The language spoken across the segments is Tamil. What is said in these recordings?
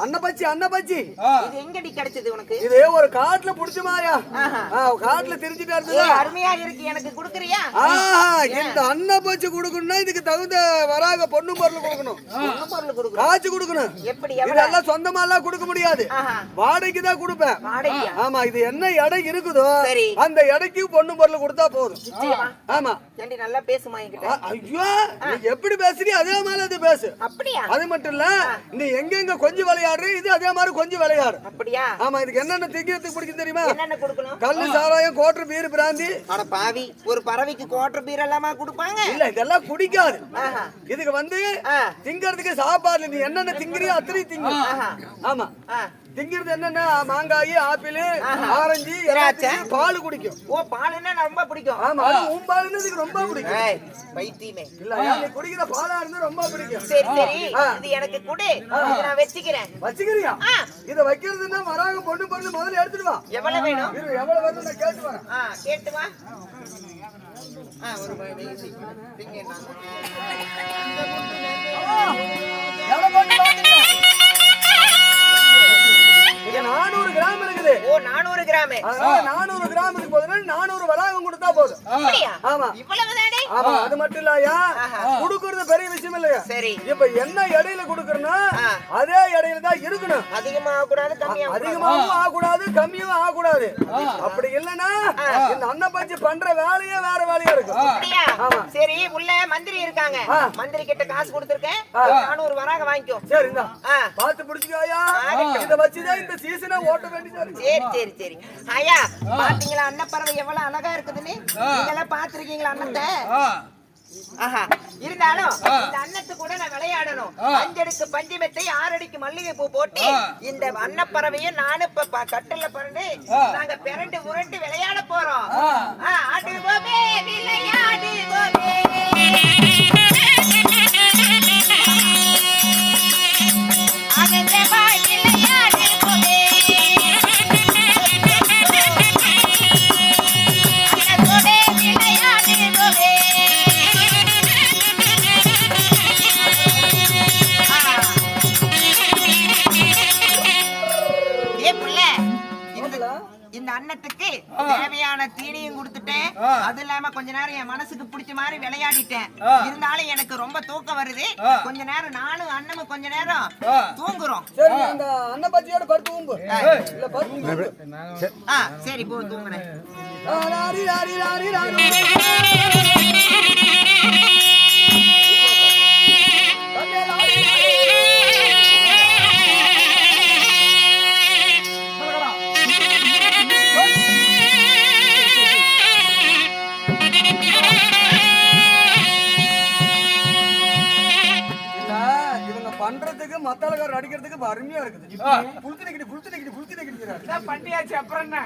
அன்னபச்சி அன்னபச்சி இது எங்கடி கிடைச்சது உனக்கு? இது ஒரு காட்டுல புடிச்சமாயா காட்டுல தெரிஞ்சுட்டா இருந்தது. அருமையா இருக்கு, எனக்கு குடுக்குறியா? இந்த அன்னபச்சி குடுக்கணும்னா இதுக்கு தகுந்த வராக பொண்ணு பொருள் கொடுக்கணும், காய்ச்சி கொடுக்கணும். எப்படி? இதெல்லாம் சொந்தமா எல்லாம் கொடுக்க முடியாது, வாடகைக்கு தான் கொடுப்பேன். ஆமா, இது என்ன இடம் இருக்குதோ அந்த இடைக்கு பொண்ணு பொருள் கொடுத்தா போதும். ஆமா, நல்லா பேசுமா என்கிட்ட. ஐயோ, நீ எப்படி பேசுறீ அதே மாதிரி அது பேசு. அப்படியா? அது மட்டும் இல்ல, நீ எங்க கொஞ்சம் விளையாடு, இது அதே மாதிரி கொஞ்சம் விளையாடு. அப்படியா? ஆமா, இதுக்கு என்னென்ன திங்கிறதுக்கு பிடிக்கும் தெரியுமா? என்னென்ன கொடுக்கணும்? கல்லு, சாராயம், கோட்டர், பீர், பிராந்தி. அட பாவி, ஒரு பறவைக்கு கோட்டர் பீர் எல்லாமா கொடுப்பாங்க? இல்ல, இதெல்லாம் குடிக்காது. இதுக்கு வந்து திங்கிறதுக்கு சாப்பாடு நீ என்னென்ன திங்கிறியோ அத்தனை திங்கு. ஆமா, திங்கிறது என்னென்ன மாங்காய், ஆப்பிள், ஆரஞ்சு, பால் குடிக்கும். ஓ, பாலுன்னா ரொம்ப பிடிக்கும். ஆமா, உன் பாலுன்னு இதுக்கு ரொம்ப பிடிக்கும். பைத்தியமே. இல்ல, நீ குடிக்கிற பாலா இருந்தா ரொம்ப பிடிக்கும். சரி சரி, இது எனக்கு கொடு, நான் வெச்சிக்கிறேன். வச்சிக்கிறியா? இத வைக்கிறதுன்னா வராக பொண்ணு பொண்ணு முதல்ல எடுத்துட்டு வா. எவ்வளவு வேணும்? எவ்வளவு வேணும் நான் கேட்டு வரேன். கேட்டு வா. ஒரு வேசி திங்க நான். எவ்வளவு போட்டு வாங்குங்க? இது 400 கிராம் இருக்குது. ஓ, 400 கிராம். 400 கிராமுக்கு போதுனா 400 வராகம் கொடுத்தா போதும். அப்படியா? ஆமா, இவ்வளவு தானே? ஆமா, அது மட்டும் இல்லையா, குடுக்குறது பெரிய விஷயம் இல்லையா? சரி, இப்ப என்ன எடையில குடுக்கறனா அதே எடையில தான் இருக்கணும். அதிகமா ஆக கூடாது, கம்மியா அதிகமாவும் ஆக கூடாது, கம்மியும் ஆக கூடாது. அப்படி இல்லனா இந்த அன்னபச்சி பண்ற வேலையே வேற வேலையா இருக்கும். அப்படியா? சரி, உள்ள மந்திரி இருக்காங்க, மந்திரி கிட்ட காசு கொடுத்திருக்கேன், 400 வராக வாங்கிக்கோ. சரி, இந்தா பாத்து புடிச்சுக்கோயா, இத வச்சு தான் இந்த சீசனை ஓட்ட வேண்டியது. சரி சரி சரி. ஐயா, பாத்தீங்களா அன்னப்பறவை எவ்வளவு அழகா இருக்குதுன்னு? நீங்க பாத்துருக்கீங்களா அன்னத்தை? இருந்தாலும் இந்த அன்னத்து கூட நான் விளையாடணும். 5 அடுக்கு பஞ்சமெத்தை, 6 அடிக்கு மல்லிகை பூ போட்டு இந்த அன்னப்பறவையும் நானும் இப்ப கட்டல பறந்து நாங்க பிறண்டு உருண்டு விளையாட போறோம். ஆடுவோமே விளையாடுவோமே, ஆனந்தமாய் விளையாடுவோமே, அன்னத்தோட விளையாடுவோமே. இந்த அன்னத்துக்கு தேவையான தீனியும் கொடுத்துட்டேன், அது இல்லாம கொஞ்ச நேரம் என் மனசுக்கு பிடிச்ச மாதிரி விளையாடிட்டேன். இருந்தாலும் எனக்கு ரொம்ப தூக்கம் வருது, கொஞ்ச நேரம் நானும் அண்ணனும் கொஞ்ச நேரம் தூங்குறோம். சரி, அந்த அன்னபச்சியோட படுத்து தூங்கு. இல்ல படுத்து. சரி, போ தூங்குறேன். பண்றதுக்கு மத்தாலக்காரர் அடிக்கிறதுக்கு அருமையா இருக்குது. பண்ணியாச்சு, அப்புறம் என்ன?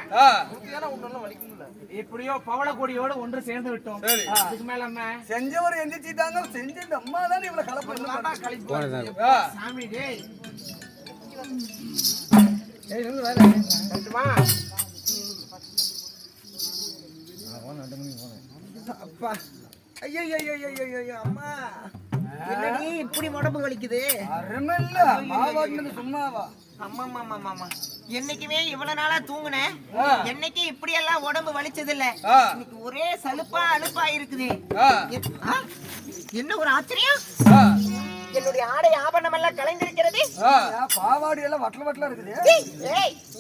எப்படியோ பவளக்கொடியோட ஒன்று சேர்ந்து விட்டோம். அதுக்கு மேல என்ன செஞ்சவர் எந்திரிச்சிட்டாங்க, செஞ்ச இந்த அம்மா தான் இவ்வளவு கலப்பு. சாமி டேய், அப்பா, ஐயோ அம்மா, என்னடி இப்படி உடம்பு வலிக்குது? சும்மாவா? அம்மா, என்னைக்குமே இவ்வளவு நாளா தூங்குனேன், என்னைக்கு இப்படி எல்லாம் உடம்பு வலிச்சது இல்ல. இன்னைக்கு ஒரே சலுப்பா அலுப்பா இருக்குது. என்ன ஒரு ஆச்சரியம், என்னுடைய ஆடை ஆபரணம் எல்லாம் கலைந்திருக்கிறது. பாவாடி எல்லாம் வட்டல வட்டல இருக்குது.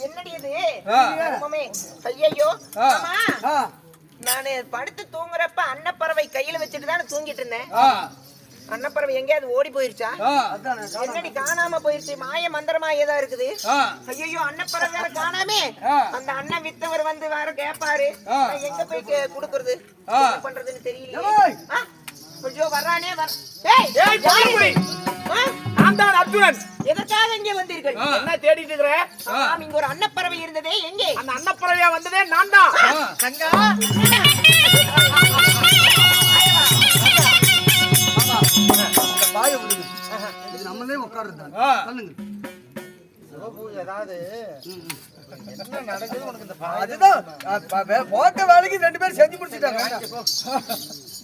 என்னடி இது? ஐயோ, நானு படுத்து தூங்குறப்ப அன்னப்பறவை கையில வச்சுட்டு தானே தூங்கிட்டு இருந்தேன். அன்னப்பறவை எங்கேயாவது ஓடி போயிருச்சா? என்னடி காணாம போயிருச்சு? மாய மந்திரமா ஏதா இருக்குது? ஐயோ, அன்னப்பறவை வேற காணாமே. அந்த அண்ணன் வித்தவர் வந்து வேற கேப்பாரு, எங்க போய் குடுக்கறது, என்ன பண்றதுன்னு தெரியல. கொஞ்சம் வர்றானே அர்ஜுனன், எதற்காக இங்கே வந்தீர்கள்? என்ன தேடிட்டு இருக்கிற? இங்க ஒரு அன்னப்பறவை இருந்ததே, எங்கே? அந்த அன்னப்பறவையா வந்ததே நான் தான். கங்கா, நம்மளே உட்காருங்க. ஏதாவது என்ன நடக்குது உனக்கு? இந்த அதுதான் போட்ட வேலைக்கு 2 பேரும் செஞ்சு முடிச்சிட்டாங்க.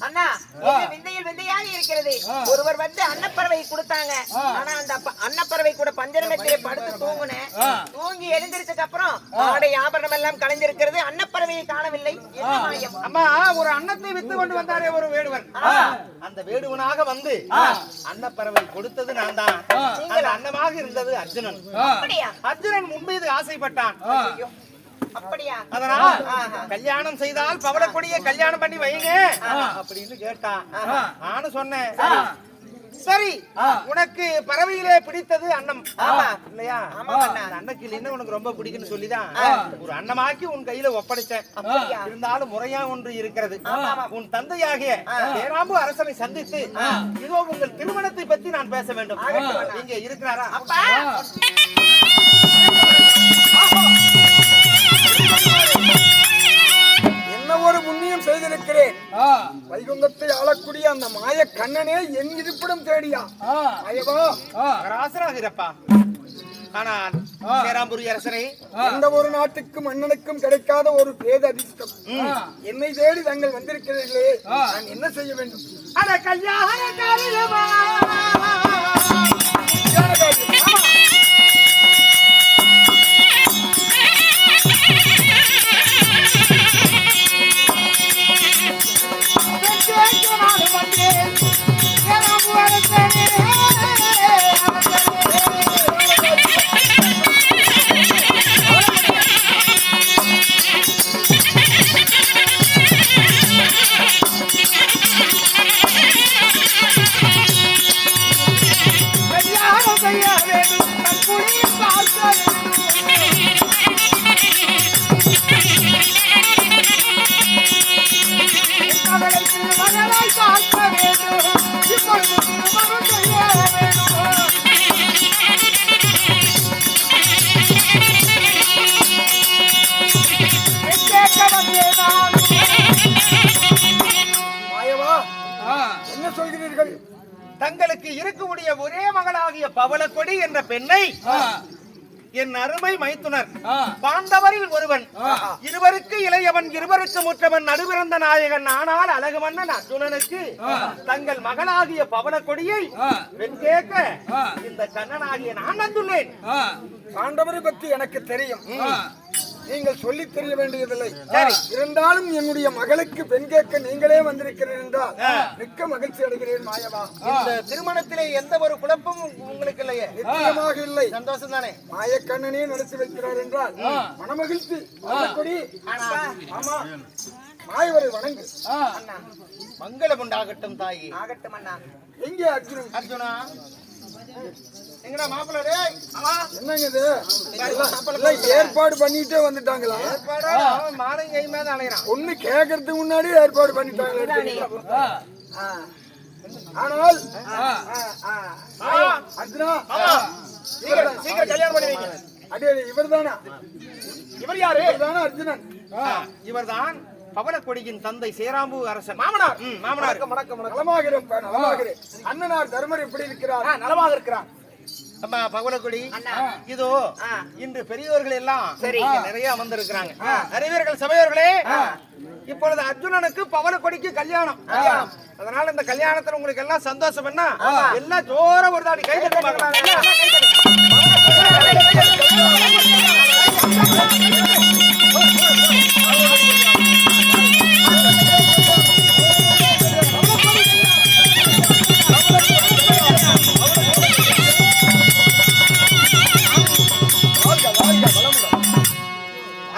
அண்ணா இந்த விந்தையில் விந்தையாக இருக்கிறது. ஒருவர் வந்து அன்னப்பறவை கொடுத்தாங்க. ஆனா அந்த அன்னப்பறவை கூட பஞ்சரமத்திலே படுத்து தூங்குனேன். தூங்கி எழுந்திருச்சதுக்கு அப்புறம் ஆடை ஆபரணம் எல்லாம் கலைஞ்சிருக்கிறது. அன்னப்பறவையை காணவில்லை. என்ன மாயம்? அம்மா, ஒரு அன்னத்தை வித்து கொண்டு வந்தாரே ஒரு வேடுவன். அந்த வேடுவனாக வந்து அன்னப்பறவை கொடுத்தது நான் தான். அந்த அன்னமாக இருந்தது அர்ஜுனன். அப்படியா? அர்ஜுனன் முன்பீது ஆசைப்பட்டான். அப்படியா? அதனால் கல்யாணம் செய்தால் பவளக்கொடியை கல்யாணம் பண்ணி வைங்க அப்படின்னு கேட்டான். நானும் சொன்னேன் சரி, உனக்கு பறவையிலே பிடித்தது அன்னம் இல்லையா? அன்னக்கில் என்ன உனக்கு ரொம்ப பிடிக்குன்னு சொல்லிதான் ஒரு அன்னமாக்கி உன் கையில ஒப்படைச்சேன். இருந்தாலும் முறையா ஒன்று இருக்கிறது. உன் தந்தையாகிய சேராம்பு அரசனை சந்தித்து இதோ உங்கள் திருமணத்தை பத்தி நான் பேச வேண்டும். நீங்க இருக்கிறாரா? என்ன ஒரு புண்ணியம் செய்திருக்கிறேன். வைகுந்தத்தை ஆளக்கூடிய அந்த மாய கண்ணனே என் இருப்பிடம் தேடியா ராசராக இருப்பா. ஆனால் சேராம்புரி அரசனை எந்த ஒரு நாட்டுக்கு மன்னனுக்கும் கிடைக்காத ஒரு பேத அதிர்ஷ்டம் என்னை தேடி தங்கள் வந்திருக்கிறீர்களே, நான் என்ன செய்ய வேண்டும்? அட கல்யாண காரியமா என்ன சொல்கிறீர்கள்? தங்களுக்கு இருக்கக்கூடிய ஒரே மகளாகிய பவளக்கொடி என்ற பெண்ணை என் அருமை மைத்துனர் பாண்டவரில் ஒருவன், இருவருக்கு இளையவன், இருவருக்கு முற்றவன், நடுபிறந்த நாயகன், ஆனால் அழகு மன்னன் அர்ஜுனனுக்கு தங்கள் மகளாகிய பவளக்கொடியை பெண் கேட்க இந்த கண்ணனாகிய நான் வந்துள்ளேன். பாண்டவரை பற்றி எனக்கு தெரியும், நீங்கள் சொல்லி தெரிய வேண்டியதில்லை. இருந்தாலும் என்னுடைய மகளுக்கு பெண் கேட்க நீங்களே வந்திருக்கிறீர்கள் என்றால் மிக்க மகிழ்ச்சி அடைகிறேன் மாயவா. இந்த திருமணத்திலே எந்த ஒரு குழப்பமும் உங்களுக்கு இல்லையே? நிச்சயமாக இல்லை. சந்தோஷம் தானே? மாயக்கண்ணனே நடத்தி வைக்கிறார் என்றால் மனமகிழ்ச்சி. ஆமா, மாயவரை வணங்கு. மங்களம் உண்டாகட்டும் தாயி. ஆகட்டும் அண்ணா. எங்கே அர்ஜுனன்? அர்ஜுனா எங்கடா மாப்பிள்ளை? என்னங்க இது? ஏற்பாடு பண்ணிட்டே வந்துட்டாங்களா? மாலை கை மேல அலைகிறான். ஒண்ணு கேட்கறதுக்கு முன்னாடி ஏற்பாடு பண்ணிட்டாங்களா? ஆனால் அர்ஜுனா சீக்கிரம் கல்யாணம் பண்ணி வைங்க. அடே, இவர் தானா? இவர் யாரு? தானா அர்ஜுனன்? இவர்தான் பவளக்கொடியின் தந்தை சேராம்பு அரசன் மாமனார். மாமனார் நலமாக இருப்பேன், நலமாக இரு. அண்ணனார் தர்மர் எப்படி இருக்கிறார்? நலமாக இருக்கிறார். அம்மா பவளக்கொடி, இதோ இன்று பெரியவர்கள் எல்லாம் நிறைய அமர்ந்திருக்கிறாங்க. அறிவர்கள் சபையோர்களே, இப்பொழுது அர்ஜுனனுக்கு பவளக்கொடிக்கு கல்யாணம். அதனால இந்த கல்யாணத்துல உங்களுக்கு எல்லாம் சந்தோஷம் என்ன? எல்லாம் ஜோர ஒரு தாடி கை தட்டி பார்க்கலாம்.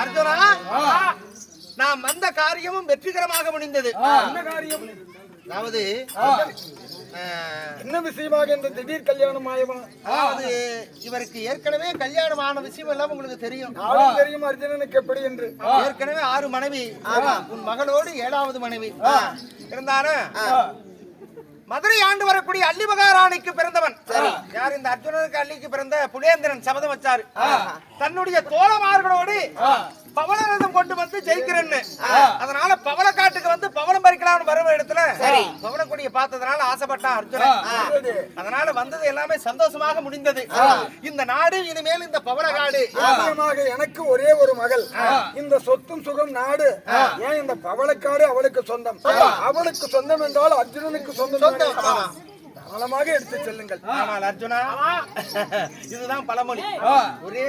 அர்ஜுனா, நாம் வந்த காரியமும் வெற்றிகரமாக முடிந்தது. அதாவது என்ன விஷயமாக இந்த திடீர் கல்யாணம் ஆயமா? அதாவது இவருக்கு ஏற்கனவே கல்யாணமான விஷயம் எல்லாம் உங்களுக்கு தெரியும். தெரியும் அர்ஜுனனுக்கு எப்படி என்று. ஏற்கனவே 6 மனைவி, உன் மகளோடு 7வது மனைவி இருந்தாலும் மதுரை ஆண்டு வரக்கூடிய அள்ளி மகாராணிக்கு பிறந்தவன் யார்? இந்த அர்ஜுனனுக்கு அள்ளிக்கு பிறந்த புலேந்திரன் சபதம் வச்சாரு. தன்னுடைய தோழமார்களோடு பவளரதம் கொண்டு வந்து ஜெயிக்கிறேன்னு. அதனால பவளக்காட்டுக்கு வந்து பவளம் பறிக்கலாம்னு வர இடத்துல பவளக்கொடியை பார்த்ததுனால ஆசைப்பட்டான் அர்ஜுனன். அதனால வந்தது எல்லாமே சந்தோஷமாக முடிந்தது. இந்த நாடு இனிமேல் இந்த பவளக்காடு. எனக்கு ஒரே ஒரு மகள். இந்த சொத்தும் சுகம் நாடு ஏன் இந்த பவளக்காடு அவளுக்கு சொந்தம். அவளுக்கு சொந்தம் என்றால் அர்ஜுனனுக்கு சொந்தம். தாராளமாக எடுத்து செல்லுங்கள். ஆனால் அர்ஜுனா, இதுதான் பழமொழி. ஒரே